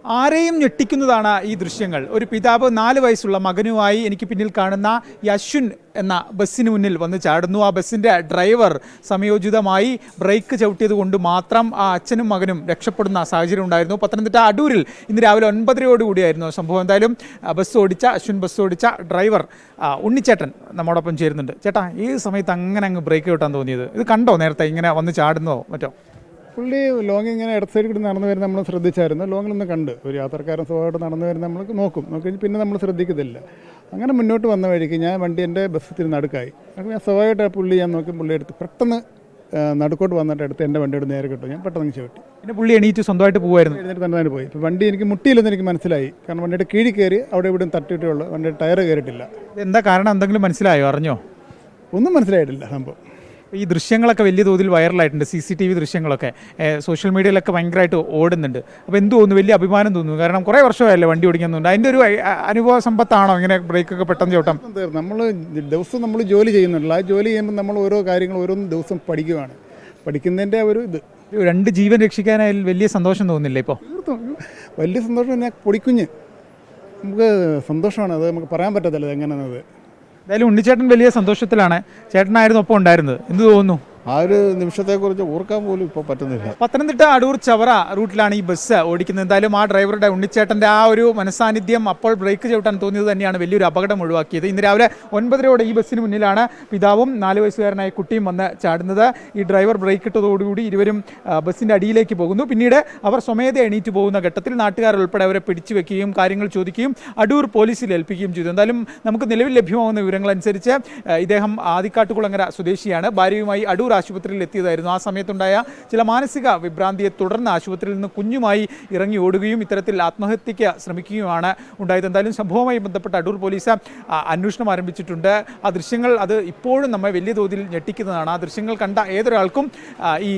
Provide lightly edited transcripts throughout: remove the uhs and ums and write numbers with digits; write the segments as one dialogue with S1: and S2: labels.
S1: ആരെയും ഞെട്ടിക്കുന്നതാണ് ഈ ദൃശ്യങ്ങൾ. ഒരു പിതാവ് 4 വയസ്സുള്ള മകനുമായി എനിക്ക് പിന്നിൽ കാണുന്ന ഈ അശ്വിൻ എന്ന ബസ്സിന് മുന്നിൽ വന്ന് ചാടുന്നു. ആ ബസ്സിൻ്റെ ഡ്രൈവർ സമയോചിതമായി ബ്രേക്ക് ചവിട്ടിയത് കൊണ്ട് മാത്രം ആ അച്ഛനും മകനും രക്ഷപ്പെടുന്ന സാഹചര്യം ഉണ്ടായിരുന്നു. പത്തനംതിട്ട അടൂരിൽ ഇന്ന് രാവിലെ 9:30 സംഭവം. എന്തായാലും അശ്വിൻ ബസ് ഓടിച്ച ഡ്രൈവർ ഉണ്ണിച്ചേട്ടൻ നമ്മോടൊപ്പം ചേരുന്നുണ്ട്. ചേട്ടാ, ഈ സമയത്ത് അങ്ങ് ബ്രേക്ക് ചവിട്ടാൻ തോന്നിയത്? ഇത് കണ്ടോ നേരത്തെ ഇങ്ങനെ വന്ന് ചാടുന്നതോ മറ്റോ?
S2: പുള്ളി ലോങ് ഇങ്ങനെ ഇടത്ത് സൈഡിൽ കൂടി നടന്നു വരുന്നത് നമ്മൾ ശ്രദ്ധിച്ചായിരുന്നു. ലോങ്ങിലൊന്ന് കണ്ട് ഒരു യാത്രക്കാരൻ സ്വഭാവമായിട്ട് നടന്നു വരുന്നത് നമ്മൾ നോക്കി പിന്നെ നമ്മൾ ശ്രദ്ധിക്കത്തില്ല. അങ്ങനെ മുന്നോട്ട് വന്ന വഴിക്ക് ഞാൻ വണ്ടി എൻ്റെ ബസ്സിൽ നടുക്കായി. അപ്പോൾ ഞാൻ സ്വഭാവമായിട്ട് പുള്ളി ഞാൻ നോക്കി പുള്ളി എടുത്ത് പെട്ടെന്ന് നടുക്കോട്ട് വന്നിട്ട് എടുത്ത് എൻ്റെ വണ്ടിയോട് നേരെ കിട്ടും. ഞാൻ പെട്ടെന്ന് ചവിട്ടി.
S1: പിന്നെ പുള്ളി എണീറ്റ് സ്വന്തമായിട്ട് പോകുമായിരുന്നു.
S2: എഴുന്നേറ്റ് തന്നെ പോയി. ഇപ്പോൾ വണ്ടി എനിക്ക് മുട്ടിയില്ലെന്ന് എനിക്ക് മനസ്സിലായി. കാരണം വണ്ടിയുടെ കീഴിൽ കയറി അവിടെ ഇവിടെ തട്ടിയിട്ടേ ഉള്ളൂ. വണ്ടിയുടെ ടയർ കയറിയിട്ടില്ല.
S1: എന്താ കാരണം എന്തെങ്കിലും മനസ്സിലായോ? അറിഞ്ഞോ?
S2: ഒന്നും മനസ്സിലായിട്ടില്ല സംഭവം.
S1: ഈ ദൃശ്യങ്ങളൊക്കെ വലിയ തോതിൽ വൈറലായിട്ടുണ്ട്. CCTV ദൃശ്യങ്ങളൊക്കെ സോഷ്യൽ മീഡിയയിലൊക്കെ ഭയങ്കരമായിട്ട് ഓടുന്നുണ്ട്. അപ്പോൾ എന്ത് തോന്നുന്നു? വലിയ അഭിമാനം തോന്നുന്നു. കാരണം കുറേ വർഷമായല്ലേ വണ്ടി ഓടിക്കുന്നുണ്ട്. അതിൻ്റെ ഒരു അനുഭവ സമ്പത്താണോ ഇങ്ങനെ ബ്രേക്കൊക്കെ പെട്ടെന്ന് ചവിട്ടാം?
S2: നമ്മൾ ദിവസം നമ്മൾ ജോലി ചെയ്യുന്നുണ്ടല്ലോ. ആ ജോലി ചെയ്യുമ്പോൾ നമ്മൾ ഓരോ കാര്യങ്ങൾ ഓരോന്നും ദിവസം പഠിക്കുകയാണ്. പഠിക്കുന്നതിൻ്റെ ഒരു ഇത്
S1: 2 ജീവൻ രക്ഷിക്കാനായാലും വലിയ സന്തോഷം തോന്നുന്നില്ല ഇപ്പോൾ?
S2: തീർത്തും വലിയ സന്തോഷം. തന്നെ പൊടിക്കുഞ്ഞ് നമുക്ക് സന്തോഷമാണ്. അത് നമുക്ക് പറയാൻ പറ്റത്തില്ല എങ്ങനെയാണത്.
S1: എന്തായാലും ഉണ്ണിച്ചേട്ടൻ വലിയ സന്തോഷത്തിലാണ്. ചേട്ടനായിരുന്നു ഒപ്പം ഉണ്ടായിരുന്നത്. എന്ത് തോന്നുന്നു?
S3: ആ ഒരു നിമിഷത്തെക്കുറിച്ച് ഓർക്കാൻ പോലും ഇപ്പോൾ പറ്റുന്നില്ല.
S1: പത്തനംതിട്ട അടൂർ ചവറ റൂട്ടിലാണ് ഈ ബസ് ഓടിക്കുന്നത്. എന്തായാലും ആ ഡ്രൈവറുടെ ഉണ്ണിച്ചേട്ടൻ്റെ ആ ഒരു മനസാന്നിധ്യം, അപ്പോൾ ബ്രേക്ക് ചവിട്ടാൻ തോന്നിയത് തന്നെയാണ് വലിയൊരു അപകടം ഒഴിവാക്കിയത്. ഇന്ന് രാവിലെ 9:30 ഈ ബസ്സിന് മുന്നിലാണ് പിതാവും 4 വയസ്സുകാരനായ കുട്ടിയും വന്ന് ചാടുന്നത്. ഈ ഡ്രൈവർ ബ്രേക്ക് ഇട്ടതോടുകൂടി ഇരുവരും ബസ്സിൻ്റെ അടിയിലേക്ക് പോകുന്നു. പിന്നീട് അവർ സ്വമേധ എണീറ്റ് പോകുന്ന ഘട്ടത്തിൽ നാട്ടുകാരുൾപ്പെടെ അവരെ പിടിച്ചു വെക്കുകയും കാര്യങ്ങൾ ചോദിക്കുകയും അടൂർ പോലീസിൽ ഏൽപ്പിക്കുകയും ചെയ്തു. എന്തായാലും നമുക്ക് നിലവിൽ ലഭ്യമാകുന്ന വിവരങ്ങളനുസരിച്ച് ഇദ്ദേഹം ആദിക്കാട്ടുകുളങ്ങര സ്വദേശിയാണ്. ഭാര്യയുമായി അടൂർ ആശുപത്രിയിൽ എത്തിയതായിരുന്നു. ആ സമയത്തുണ്ടായ ചില മാനസിക വിഭ്രാന്തിയെ തുടർന്ന് ആശുപത്രിയിൽ നിന്ന് കുഞ്ഞുമായി ഇറങ്ങി ഓടുകയും ഇത്തരത്തിൽ ആത്മഹത്യയ്ക്ക് ശ്രമിക്കുകയുമാണ് ഉണ്ടായത്. എന്തായാലും സംഭവവുമായി ബന്ധപ്പെട്ട് അടൂർ പോലീസ് അന്വേഷണം ആരംഭിച്ചിട്ടുണ്ട്. ആ ദൃശ്യങ്ങൾ അത് ഇപ്പോഴും നമ്മെ വലിയ തോതിൽ ഞെട്ടിക്കുന്നതാണ്. ആ ദൃശ്യങ്ങൾ കണ്ട ഏതൊരാൾക്കും ഈ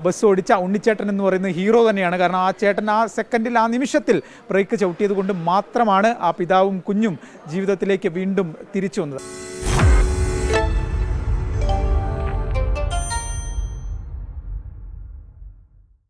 S1: ബസ് ഓടിച്ച ഉണ്ണിച്ചേട്ടൻ എന്ന് പറയുന്ന ഹീറോ തന്നെയാണ്. കാരണം ആ ചേട്ടൻ ആ സെക്കൻഡിൽ, ആ നിമിഷത്തിൽ ബ്രേക്ക് ചവിട്ടിയത് കൊണ്ട് മാത്രമാണ് ആ പിതാവും കുഞ്ഞും ജീവിതത്തിലേക്ക് വീണ്ടും തിരിച്ചു വന്നത്.